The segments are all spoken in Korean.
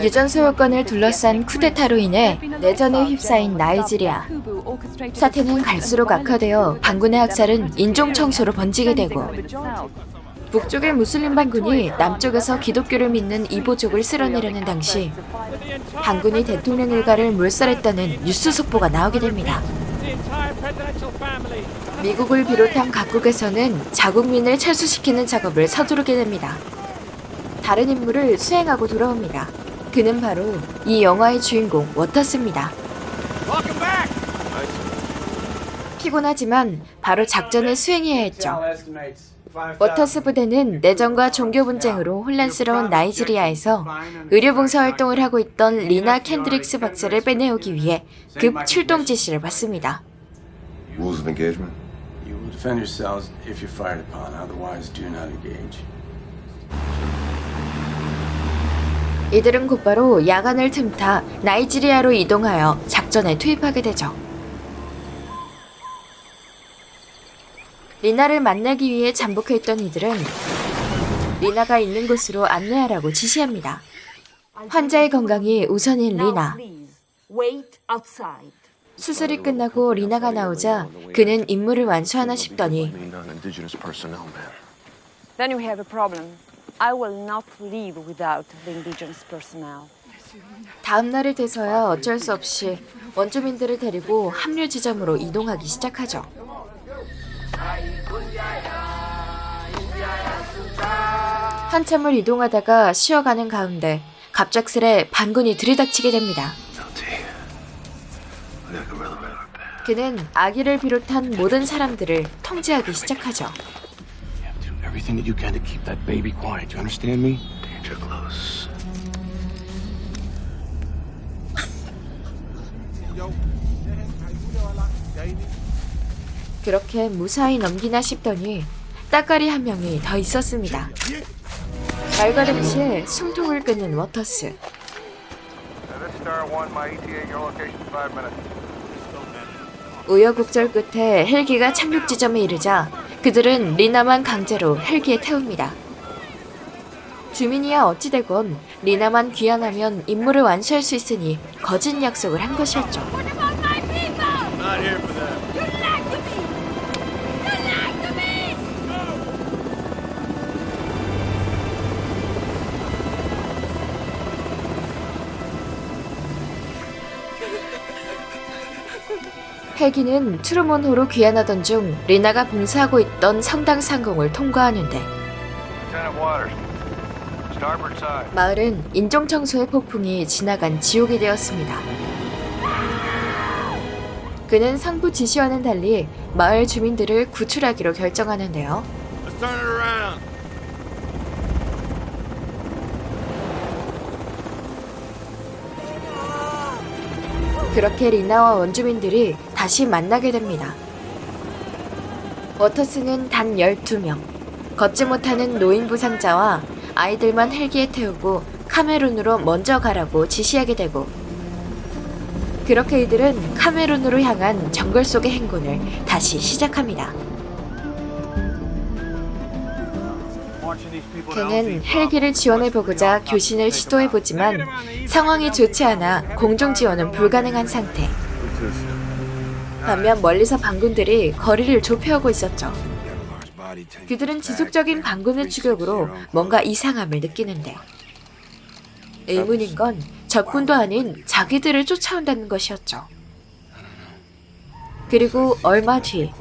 유전 소유권을 둘러싼 쿠데타로 인해 내전에 휩싸인 나이지리아. 사태는 갈수록 악화되어 반군의 학살은 인종 청소로 번지게 되고, 북쪽의 무슬림 반군이 남쪽에서 기독교를 믿는 이보족을 쓸어내려는 당시 반군이 대통령 일가를 몰살했다는 뉴스 속보가 나오게 됩니다. 미국을 비롯한 각국에서는 자국민을 철수시키는 작업을 서두르게 됩니다. 다른 임무를 수행하고 돌아옵니다. 그는 바로 이 영화의 주인공 워터스입니다. 피곤하지만 바로 작전을 수행해야 했죠. 워터스 부대는 내전과 종교 분쟁으로 혼란스러운 나이지리아에서 의료봉사활동을 하고 있던 리나 캔드릭스 박사를 빼내오기 위해 급 출동 지시를 받습니다. Rules of engagement. You will defend yourselves if you're fired upon, otherwise do not engage. 이들은 곧바로 야간을 틈타 나이지리아로 이동하여 작전에 투입하게 되죠. 리나를 만나기 위해 잠복해있던 이들은 리나가 있는 곳으로 안내하라고 지시합니다. 환자의 건강이 우선인 리나. 수술이 끝나고 리나가 나오자 그는 임무를 완수하나 싶더니 Then you have a problem. I will not leave without the indigenous personnel. 다음 날이 돼서야 어쩔 수 없이 원주민들을 데리고 합류 지점으로 이동하기 시작하죠. 한참을 이동하다가 쉬어가는 가운데 갑작스레 반군이 들이닥치게 됩니다. 그는 아기를 비롯한 모든 사람들을 통제하기 시작하죠. Everything that you can to keep that baby quiet. Do you understand me? Danger close. 그렇게 무사히 넘기나 싶더니 따까리 한 명이 더 있었습니다. 말과 동시에 숨통을 끊는 워터스. 우여곡절 끝에 헬기가 착륙 지점에 이르자 그들은 리나만 강제로 헬기에 태웁니다. 주민이야 어찌되건 리나만 귀환하면 임무를 완수할 수 있으니 거짓 약속을 한 것이었죠. 헬기는 트루먼호로 귀환하던 중 리나가 봉사하고 있던 성당 상공을 통과하는데 마을은 인종청소의 폭풍이 지나간 지옥이 되었습니다. 그는 상부 지시와는 달리 마을 주민들을 구출하기로 결정하는데요. 그렇게 리나와 원주민들이 다시 만나게 됩니다. 워터스는 단 12명, 걷지 못하는 노인 부상자와 아이들만 헬기에 태우고 카메룬으로 먼저 가라고 지시하게 되고, 그렇게 이들은 카메룬으로 향한 정글 속의 행군을 다시 시작합니다. 그는 헬기를 지원해보고자 교신을 시도해보지만 상황이 좋지 않아 공중 지원은 불가능한 상태. 반면 멀리서 반군들이 거리를 좁혀오고 있었죠. 그들은 지속적인 반군의 추격으로 뭔가 이상함을 느끼는데 의문인 건 적군도 아닌 자기들을 쫓아온다는 것이었죠. 그리고 얼마 뒤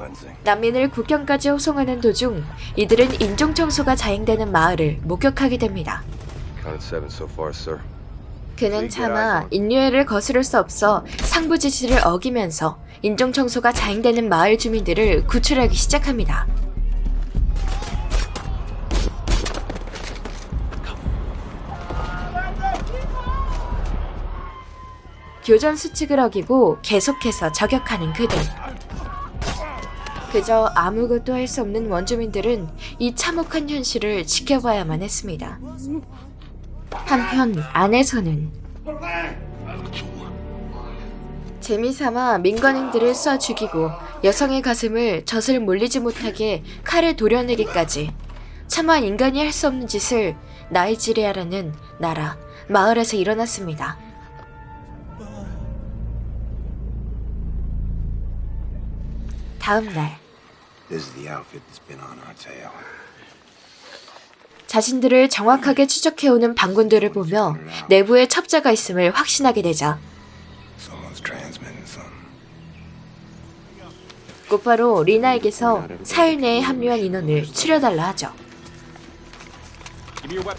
난민을 국경까지 호송하는 도중 이들은 인종청소가 자행되는 마을을 목격하게 됩니다. 그는 차마 인류애를 거스를 수 없어 상부 지시를 어기면서 인종청소가 자행되는 마을 주민들을 구출하기 시작합니다. 교전 수칙을 어기고 계속해서 저격하는 그들. 그저 아무것도 할 수 없는 원주민들은 이 참혹한 현실을 지켜봐야만 했습니다. 한편 안에서는 재미삼아 민간인들을 쏴 죽이고 여성의 가슴을 젖을 몰리지 못하게 칼을 도려내기까지 차마 인간이 할 수 없는 짓을 나이지리아라는 나라, 마을에서 일어났습니다. 다음 날 This is the outfit that's been on our tail. 자신들을 정확하게 추적해오는 반군들을 보며 내부에 첩자가 있음을 확신하게 되죠. Someone's transmitting something. 곧바로 리나에게서 4일 내에 합류한 인원을 추려달라 하죠.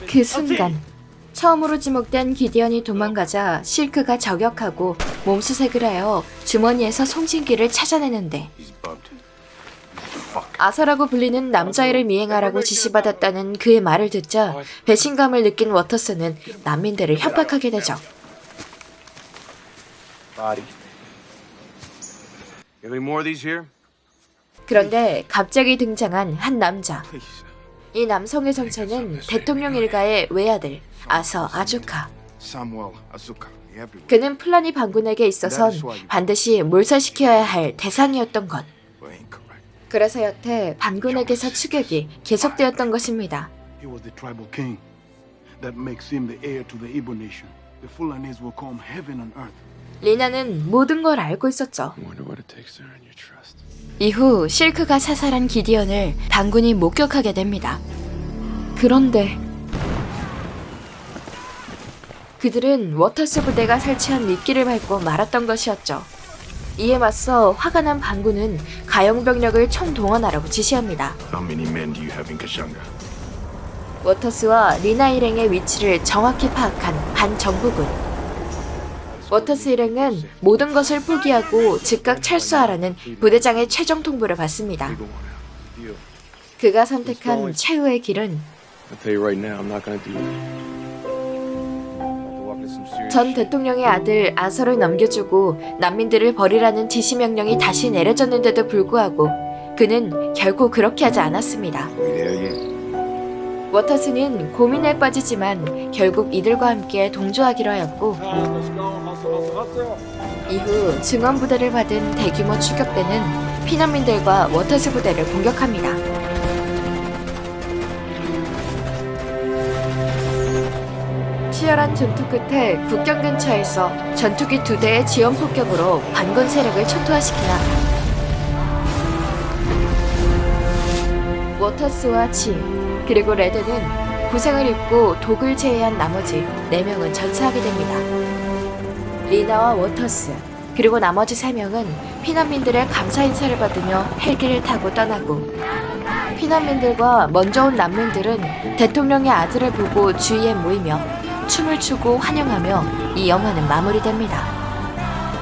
그 순간 처음으로 지목된 기디언이 도망가자 실크가 저격하고 몸수색을 하여 주머니에서 송신기를 찾아내는데 He's bugged. 아서라고 불리는 남자애를 미행하라고 지시받았다는 그의 말을 듣자 배신감을 느낀 워터스는 난민들을 협박하게 되죠. Body. Any more of these here? 그런데 갑자기 등장한 한 남자. Please. 이 남성의 정체는 대통령 일가의 외아들 아서 아주카. Samuel Azuka, the everyone. 그는 플라니 반군에게 있어선 반드시 몰살시켜야 할 대상이었던 것. Were incorrect. 그래서 여태 반군에게서 추격이 계속되었던 것입니다. He was the tribal king. That makes him the heir to the Igbo nation. The Fulanis will come heaven and earth. 리나는 모든 걸 알고 있었죠. I wonder what it takes to earn your trust. 이후 실크가 사살한 기디언을 반군이 목격하게 됩니다. 그런데 그들은 워터스 부대가 설치한 미끼를 밟고 말았던 것이었죠. 이에 맞서 화가 난 반군은 가용병력을 총동원하라고 지시합니다. How many men do you have in Kashanga? 워터스와 리나 일행의 위치를 정확히 파악한 반정부군. 워터스 일행은 모든 것을 포기하고 즉각 철수하라는 부대장의 최종 통보를 받습니다. 그가 선택한 최후의 길은 I'll tell you right now, I'm not gonna do it. 전 대통령의 아들 아서를 넘겨주고 난민들을 버리라는 지시명령이 다시 내려졌는데도 불구하고 그는 결코 그렇게 하지 않았습니다. We there yet? 워터스는 고민에 빠지지만 결국 이들과 함께 동조하기로 하였고 이후 증원부대를 받은 대규모 추격대는 피난민들과 워터스 부대를 공격합니다. 치열한 전투 끝에 국경 근처에서 전투기 2대의 지원 폭격으로 반군 세력을 초토화시키나 워터스와 지 그리고 레드는 부상을 입고 독을 제외한 나머지 4명은 전사하게 됩니다. 리나와 워터스 그리고 나머지 3명은 피난민들의 감사 인사를 받으며 헬기를 타고 떠나고 피난민들과 먼저 온 난민들은 대통령의 아들을 보고 주위에 모이며 춤을 추고 환영하며 이 영화는 마무리됩니다.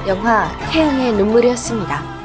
영화 태양의 눈물이었습니다.